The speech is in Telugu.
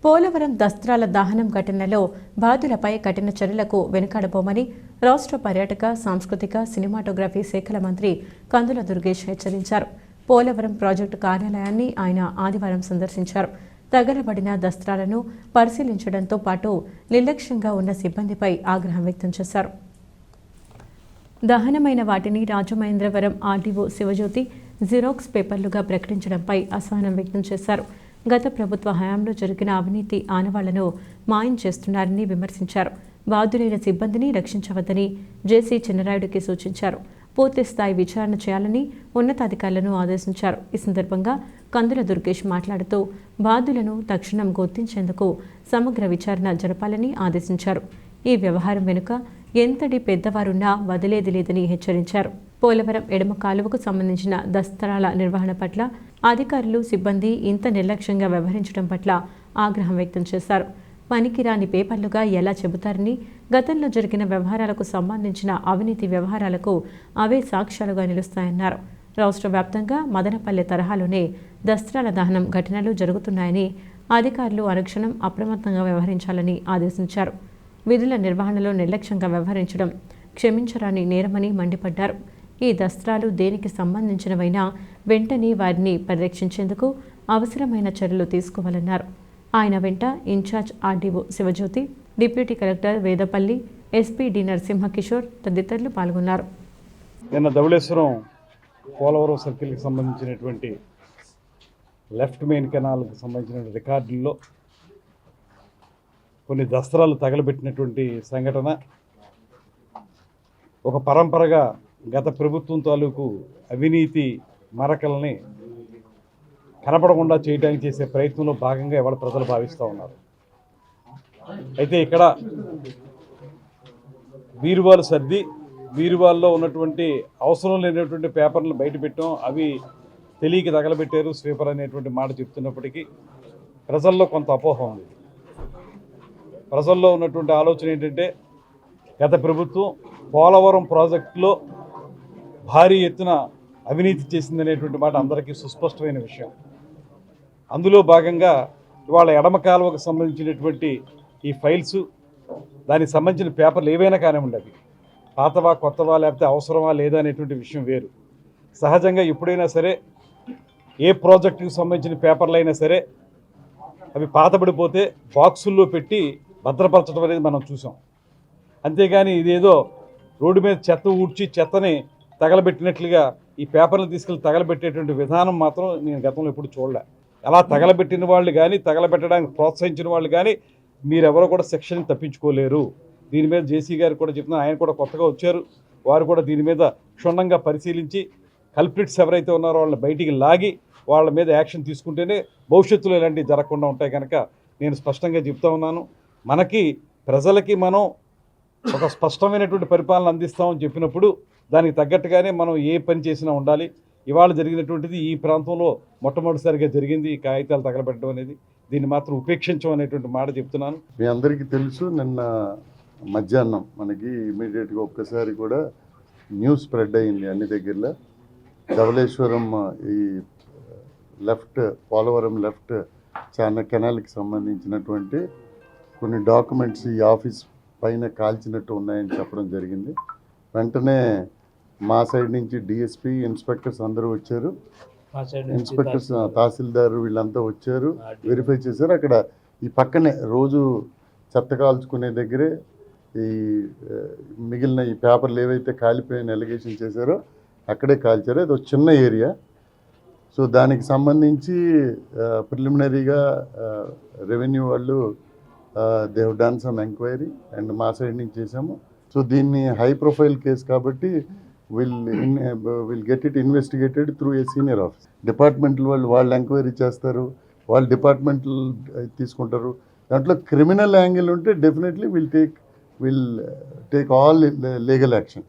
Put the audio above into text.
పోలవరం దస్త్రాల దహనం ఘటనలో బాధితులపై కఠిన చర్యలకు వెనుకాడబోమని రాష్ట్ర పర్యాటక, సాంస్కృతిక, సినిమాటోగ్రఫీ శాఖల మంత్రి కందుల దుర్గేష్ హెచ్చరించారు. పోలవరం ప్రాజెక్టు కార్యాలయాన్ని ఆయన ఆదివారం సందర్శించారు. తగలబడిన దస్త్రాలను పరిశీలించడంతో పాటు నిర్లక్ష్యంగా ఉన్న సిబ్బందిపై ఆగ్రహం వ్యక్తం చేశారు. దహనమైన వాటిని రాజమహేంద్రవరం ఆర్డీఓ శివజ్యోతి జిరాక్స్ పేపర్లుగా ప్రకటించడంపై అసహనం వ్యక్తం చేశారు. గత ప్రభుత్వ హయాంలో జరిగిన అవినీతి ఆనవాళ్లను మాయం చేస్తున్నారని విమర్శించారు. బాధ్యులైన సిబ్బందిని రక్షించవద్దని జేసీ చిన్నరాయుడికి సూచించారు. పూర్తిస్థాయి విచారణ చేయాలని ఉన్నతాధికారులను ఆదేశించారు. ఈ సందర్భంగా కందుల దుర్గేష్ మాట్లాడుతూ బాధ్యులను తక్షణం గుర్తించేందుకు సమగ్ర విచారణ జరపాలని ఆదేశించారు. ఈ వ్యవహారం వెనుక ఎంతటి పెద్దవారున్నా వదిలేది లేదని హెచ్చరించారు. పోలవరం ఎడమ కాలువకు సంబంధించిన దస్త్రాల నిర్వహణ పట్ల అధికారులు, సిబ్బంది ఇంత నిర్లక్ష్యంగా వ్యవహరించడం పట్ల ఆగ్రహం వ్యక్తం చేశారు. పనికిరాని పేపర్లుగా ఎలా చెబుతారని, గతంలో జరిగిన వ్యవహారాలకు సంబంధించిన అవినీతి వ్యవహారాలకు అవే సాక్ష్యాలుగా నిలుస్తాయన్నారు. రాష్ట్ర వ్యాప్తంగా మదనపల్లె తరహాలోనే దస్త్రాల దహనం ఘటనలు జరుగుతున్నాయని అధికారులు అనుక్షణం అప్రమత్తంగా వ్యవహరించాలని ఆదేశించారు. విధుల నిర్వహణలో నిర్లక్ష్యంగా వ్యవహరించడం క్షమించరాని నేరమని మండిపడ్డారు. ఈ దస్త్రాలు దేనికి సంబంధించినవైనా వెంటనే వారిని పరిరక్షించేందుకు అవసరమైన చర్యలు తీసుకోవాలన్నారు. ఆయన వెంట incharge RDO Shivajyothi, deputy collector Vedapalli, SP D Narasimhakishore తదితరులు పాల్గొన్నారు. నిన్న ధవళేశ్వరం పోలవరం సర్కిల్కి సంబంధించినటువంటి లెఫ్ట్ మెయిన్ కెనాల్కి సంబంధించిన రికార్డుల్లో కొన్ని దస్త్రాలు తగలబెట్టినటువంటి సంఘటన ఒక పరంపరగా గత ప్రభుత్వం తాలూకు అవినీతి మరకల్ని కనపడకుండా చేయడానికి చేసే ప్రయత్నంలో భాగంగా ఇవాళ ప్రజలు భావిస్తూ ఉన్నారు. అయితే ఇక్కడ బీరువాలు సర్ది బీరువాల్లో ఉన్నటువంటి అవసరం లేనటువంటి పేపర్లను బయట పెట్టాం, అవి తెలియక తగలబెట్టారు స్వీపర్ అనేటువంటి మాట చెప్తున్నప్పటికీ ప్రజల్లో కొంత అపోహ ఉంది. ప్రజల్లో ఉన్నటువంటి ఆలోచన ఏంటంటే గత ప్రభుత్వం పోలవరం ప్రాజెక్టులో భారీ ఎత్తున అవినీతి చేసిందనేటువంటి మాట అందరికీ సుస్పష్టమైన విషయం. అందులో భాగంగా ఇవాళ ఎడమ కాలువకు సంబంధించినటువంటి ఈ ఫైల్స్, దానికి సంబంధించిన పేపర్లు ఏవైనా కానివ్వండి, అవి పాతవా కొత్తవా లేకపోతే అవసరమా లేదా అనేటువంటి విషయం వేరు. సహజంగా ఎప్పుడైనా సరే ఏ ప్రాజెక్టుకు సంబంధించిన పేపర్లు అయినా సరే అవి పాతబడిపోతే బాక్సుల్లో పెట్టి భద్రపరచడం అనేది మనం చూసాం. అంతేగాని ఇదేదో రోడ్డు మీద చెత్త ఊడ్చి చెత్తని తగలబెట్టినట్లుగా ఈ పేపర్లు తీసుకెళ్ళి తగలబెట్టేటువంటి విధానం మాత్రం నేను గతంలో ఎప్పుడు చూడలే. అలా తగలబెట్టిన వాళ్ళు కానీ, తగలబెట్టడానికి ప్రోత్సహించిన వాళ్ళు కానీ మీరెవరో కూడా శిక్షని తప్పించుకోలేరు. దీని మీద జేసీ గారు కూడా చెప్తున్నారు. ఆయన కూడా కొత్తగా వచ్చారు. వారు కూడా దీని మీద క్షుణ్ణంగా పరిశీలించి కల్ప్రిట్స్ ఎవరైతే ఉన్నారో వాళ్ళని బయటికి లాగి వాళ్ళ మీద యాక్షన్ తీసుకుంటేనే భవిష్యత్తులో ఇలాంటివి జరగకుండా ఉంటాయి. కనుక నేను స్పష్టంగా చెప్తా ఉన్నాను, మనకి ప్రజలకి మనం ఒక స్పష్టమైనటువంటి పరిపాలన అందిస్తామని చెప్పినప్పుడు దానికి తగ్గట్టుగానే మనం ఏ పని చేసినా ఉండాలి. ఇవాళ జరిగినటువంటిది ఈ ప్రాంతంలో మొట్టమొదటిసారిగా జరిగింది ఈ కాగితాలు తగలబెట్టడం అనేది. దీన్ని మాత్రం ఉపేక్షించం అనేటువంటి మాట చెప్తున్నాను. మీ అందరికీ తెలుసు, నిన్న మధ్యాహ్నం మనకి ఇమీడియట్గా ఒక్కసారి కూడా న్యూస్ స్ప్రెడ్ అయింది అన్ని దగ్గరలో. ధవళేశ్వరం ఈ లెఫ్ట్ పోలవరం లెఫ్ట్ కెనాల్కి సంబంధించినటువంటి కొన్ని డాక్యుమెంట్స్ ఈ ఆఫీస్ పైన కాల్చినట్టు ఉన్నాయని చెప్పడం జరిగింది. వెంటనే మా సైడ్ నుంచి డిఎస్పీ, ఇన్స్పెక్టర్స్ అందరూ వచ్చారు. ఇన్స్పెక్టర్స్, తహసీల్దార్ వీళ్ళంతా వచ్చారు, వెరిఫై చేశారు. అక్కడ ఈ పక్కనే రోజు చెత్త కాల్చుకునే దగ్గరే ఈ మిగిలిన ఈ పేపర్లు ఏవైతే కాలిపోయిన ఎలిగేషన్ చేశారో అక్కడే కాల్చారు. అది ఒక చిన్న ఏరియా. సో దానికి సంబంధించి ప్రిలిమినరీగా రెవెన్యూ వాళ్ళు they have done some enquiry and మా సైడ్ నుంచి చేసాము. సో దీన్ని హై ప్రొఫైల్ కేసు కాబట్టి will get it investigated through a senior office. Departmental వాళ్ళు ఎంక్వైరీ చేస్తారు, వాళ్ళు డిపార్ట్మెంటల్ తీసుకుంటారు. దాంట్లో క్రిమినల్ యాంగిల్ ఉంటే definitely will take all legal action.